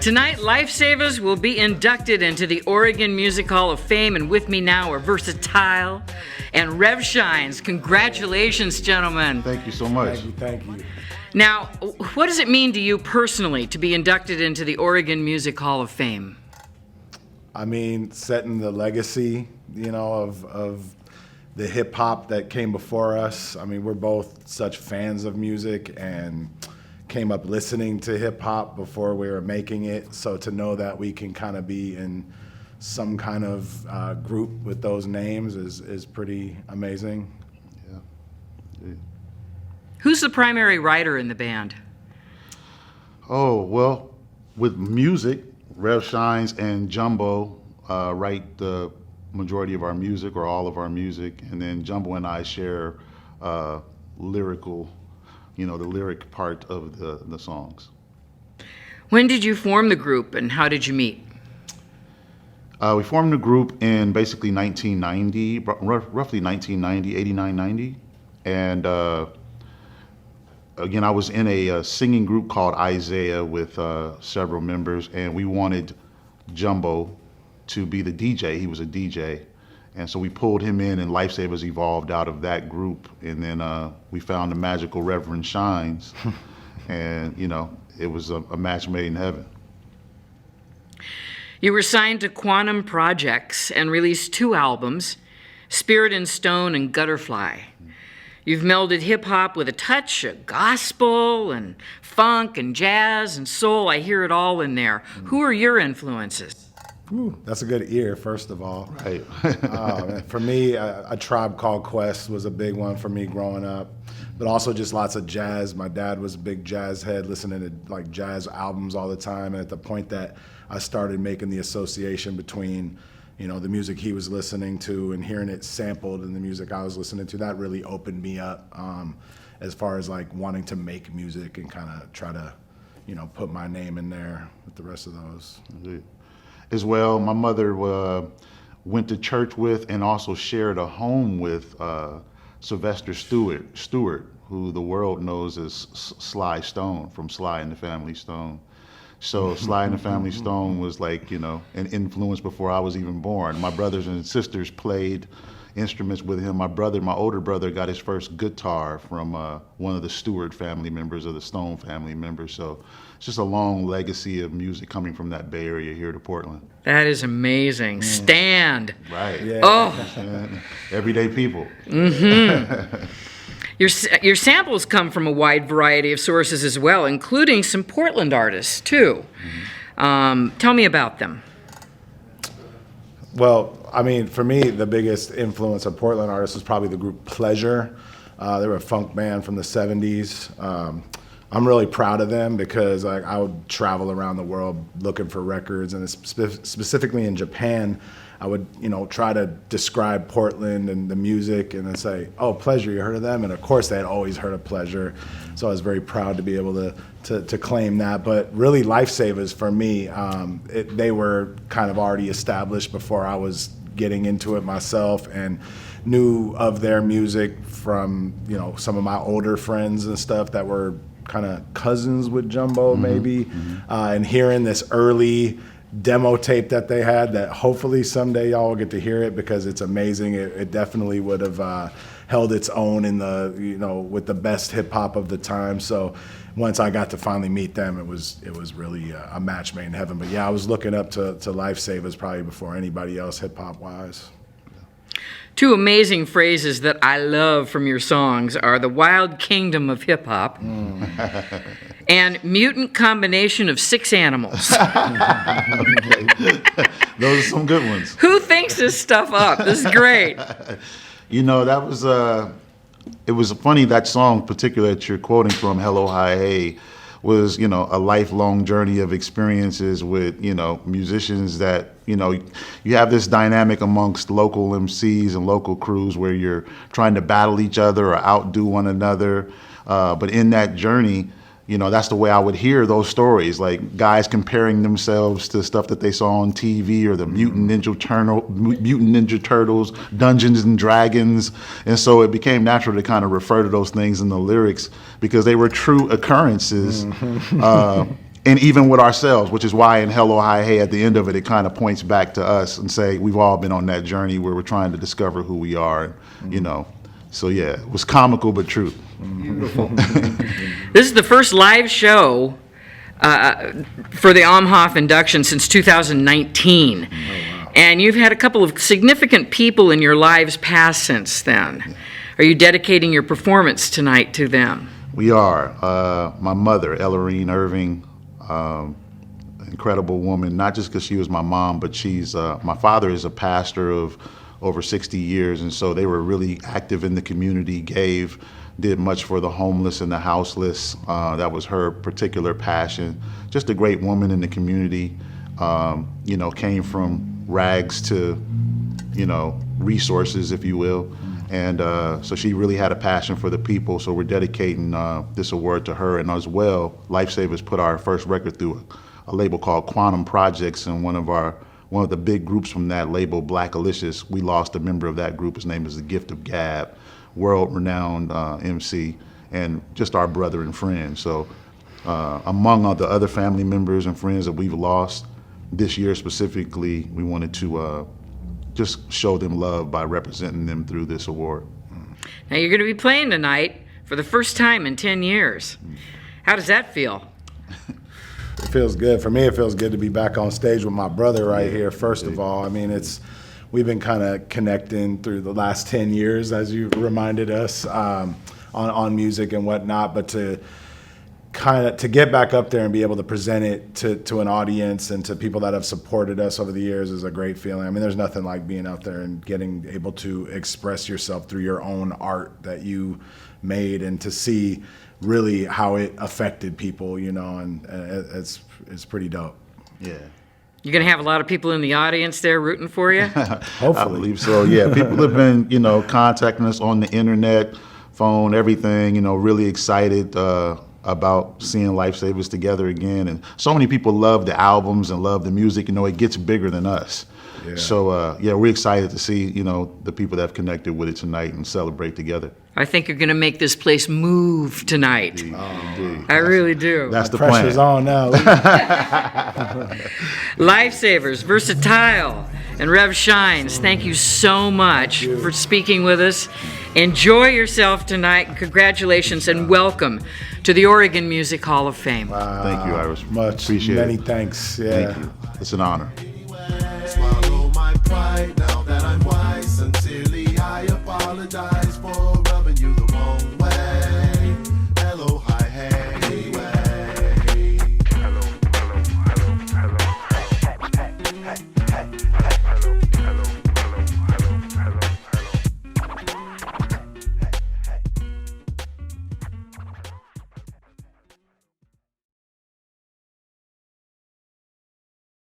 Tonight, Lifesavas will be inducted into the Oregon Music Hall of Fame, and with me now are Vursatyl and Rev Shines. Congratulations, gentlemen. Thank you so much. Thank you. Now, what does it mean to you personally to be inducted into the Oregon Music Hall of Fame? I mean, setting the legacy, of the hip hop that came before us. I mean, we're both such fans of music and came up listening to hip hop before we were making it. So to know that we can kind of be in some kind of group with those names is pretty amazing. Yeah. Who's the primary writer in the band? Oh, well, with music, Rev Shines and Jumbo write the majority of our music or all of our music, and then Jumbo and I share lyrical, the lyric part of the songs. When did you form the group and how did you meet? We formed the group in basically 1990, roughly 1990, 89, 90. And again, I was in a singing group called Isaiah with several members, and we wanted Jumbo to be the DJ. He was a DJ. And so we pulled him in, and Lifesavas evolved out of that group. And then we found the magical Reverend Shines, and it was a match made in heaven. You were signed to Quantum Projects and released 2 albums, Spirit and Stone and Gutterfly. You've melded hip-hop with a touch of gospel and funk and jazz and soul. I hear it all in there. Who are your influences? Ooh, that's a good ear, first of all. Right. For me, A Tribe Called Quest was a big one for me growing up, but also just lots of jazz. My dad was a big jazz head, listening to like jazz albums all the time. And at the point that I started making the association between, the music he was listening to and hearing it sampled in the music I was listening to, that really opened me up as far as like wanting to make music and kind of try to, put my name in there with the rest of those. Indeed. As well, my mother went to church with and also shared a home with Sylvester Stewart, who the world knows as Sly Stone from Sly and the Family Stone. So Sly and the Family Stone was like, an influence before I was even born. My brothers and sisters played instruments with him. My older brother got his first guitar from one of the Stewart family members of the Stone family members. So it's just a long legacy of music coming from that Bay Area here to Portland. That is amazing. Stand. Right. Yeah. Oh. Everyday people. Mm-hmm. Your samples come from a wide variety of sources as well, including some Portland artists, too. Mm-hmm. Tell me about them. Well, I mean, for me, the biggest influence of Portland artists was probably the group Pleasure. They were a funk band from the 70s. I'm really proud of them because I would travel around the world looking for records, and specifically in Japan, I would try to describe Portland and the music and then say, "Oh, Pleasure, you heard of them?" And of course, they had always heard of Pleasure, so I was very proud to be able to claim that. But really, Lifesavas for me, they were kind of already established before I was getting into it myself, and knew of their music from some of my older friends and stuff that were kind of cousins with Jumbo, maybe, and hearing this early demo tape that they had that hopefully someday y'all will get to hear it because it's amazing. It definitely would have held its own in the with the best hip hop of the time. So once I got to finally meet them, it was really a match made in heaven. But yeah, I was looking up to Lifesavas probably before anybody else hip hop wise. 2 amazing phrases that I love from your songs are the wild kingdom of hip-hop and mutant combination of 6 animals. Those are some good ones. Who thinks this stuff up? This is great. That was, it was funny, that song particular that you're quoting from, Hello, Hi, Hey, was, a lifelong journey of experiences with, musicians that, you have this dynamic amongst local MCs and local crews where you're trying to battle each other or outdo one another. But in that journey, that's the way I would hear those stories, like guys comparing themselves to stuff that they saw on TV or the Mutant Ninja Turtles, Dungeons and Dragons. And so it became natural to kind of refer to those things in the lyrics because they were true occurrences. and even with ourselves, which is why in Hello, Hi, Hey, at the end of it, it kind of points back to us and say we've all been on that journey where we're trying to discover who we are, you know. So yeah, it was comical but true. Beautiful. This is the first live show for the OMHOF Induction since 2019. Oh, wow. And you've had a couple of significant people in your lives pass since then. Yeah. Are you dedicating your performance tonight to them? We are. My mother, Ellarine Irving, incredible woman, not just because she was my mom, but she's my father is a pastor of over 60 years, and so they were really active in the community, did much for the homeless and the houseless. That was her particular passion. Just a great woman in the community, you know, came from rags to, you know, resources, if you will. And so she really had a passion for the people, so we're dedicating this award to her. And as well, Lifesavas put our first record through a label called Quantum Projects, and one of the big groups from that label, Black Alicious, we lost a member of that group. His name is The Gift of Gab, world-renowned MC, and just our brother and friend. So among all the other family members and friends that we've lost, this year specifically, we wanted to just show them love by representing them through this award. Now you're going to be playing tonight for the first time in 10 years. How does that feel? It feels good. For me, it feels good to be back on stage with my brother right here, first of all. I mean, we've been kind of connecting through the last 10 years, as you reminded us, on music and whatnot, but to get back up there and be able to present it to an audience and to people that have supported us over the years is a great feeling. I mean, there's nothing like being out there and getting able to express yourself through your own art that you made, and to see really how it affected people, you know, and it's pretty dope. Yeah. You're going to have a lot of people in the audience there rooting for you? Hopefully. I believe so, yeah. People have been, you know, contacting us on the internet, phone, everything, you know, really excited about seeing Lifesavas together again. And so many people love the albums and love the music. You know, it gets bigger than us. Yeah. So, yeah, we're excited to see, you know, the people that have connected with it tonight and celebrate together. I think you're going to make this place move tonight. Indeed. I really do. That's the pressure's on now. Lifesavas, Vursatyl, and Rev Shines, thank you so much for speaking with us. Enjoy yourself tonight. Congratulations and welcome to the Oregon Music Hall of Fame. Thank you, Iris. Appreciate it. Many thanks. Yeah. Thank you. It's an honor. Swallow my pride now that I'm wise. Sincerely, I apologize for